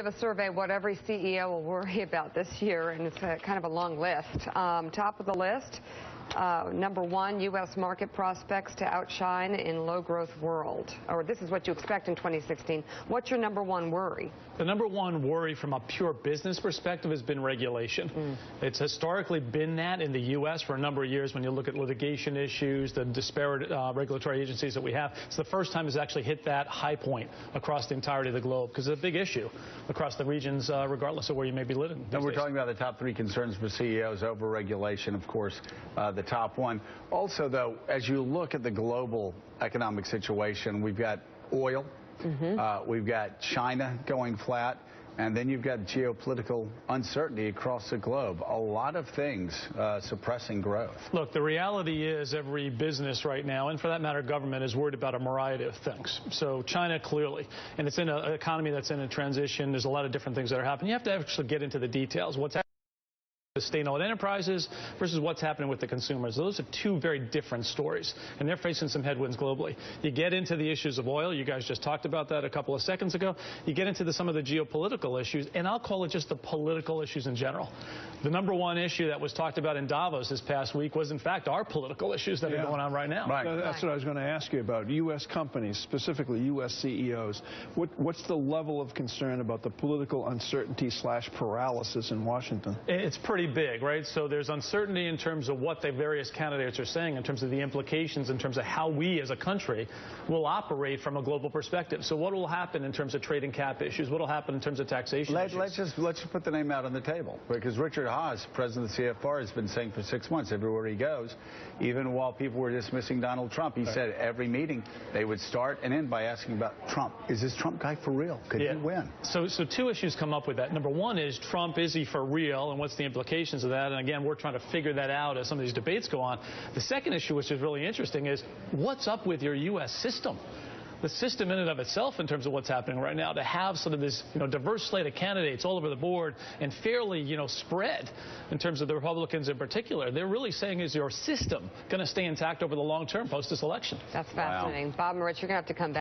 A survey what every CEO will worry about this year, and it's kind of a long list. Top of the list, number one, U.S. market prospects to outshine in low-growth world. Or this is what you expect in 2016. What's your number one worry? The number one worry from a pure business perspective has been regulation. It's historically been that in the U.S. for a number of years. When you look at litigation issues, the disparate regulatory agencies that we have, it's the first time it's actually hit that high point across the entirety of the globe, because it's a big issue across the regions, regardless of where you may be living. And we're talking about the top three concerns for CEOs: over-regulation, of course, the top one. Also, though, as you look at the global economic situation, we've got oil, we've got China going flat, and then you've got geopolitical uncertainty across the globe. A lot of things suppressing growth. Look, the reality is every business right now, and for that matter government, is worried about a variety of things. So China, clearly, and it's in an economy that's in a transition. There's a lot of different things that are happening. You have to actually get into the details. What's happening with state-owned enterprises versus what's happening with the consumers. Those are two very different stories, and they're facing some headwinds globally. You get into the issues of oil. You guys just talked about that a couple of seconds ago. You get into some of the geopolitical issues, and I'll call it just the political issues in general. The number one issue that was talked about in Davos this past week was, in fact, our political issues that are going on right now. Right. That's what I was going to ask you about. U.S. companies, specifically U.S. CEOs, what's the level of concern about the political uncertainty / paralysis in Washington? It's pretty big, right? So there's uncertainty in terms of what the various candidates are saying, in terms of the implications, in terms of how we as a country will operate from a global perspective. So what will happen in terms of trade and cap issues? What will happen in terms of taxation issues? Let's just put the name out on the table, because Richard Haas, president of the CFR, has been saying for 6 months, everywhere he goes, even while people were dismissing Donald Trump, he said every meeting they would start and end by asking about Trump. Is this Trump guy for real? Could he win? So two issues come up with that. Number one is Trump, is he for real, and what's the implications of that? And again, we're trying to figure that out as some of these debates go on. The second issue, which is really interesting, is what's up with your U.S. system? The system in and of itself, in terms of what's happening right now, to have sort of this diverse slate of candidates all over the board and fairly spread in terms of the Republicans in particular, they're really saying, is your system going to stay intact over the long term post this election? That's fascinating. Wow. Bob, Moritz, you're going to have to come back.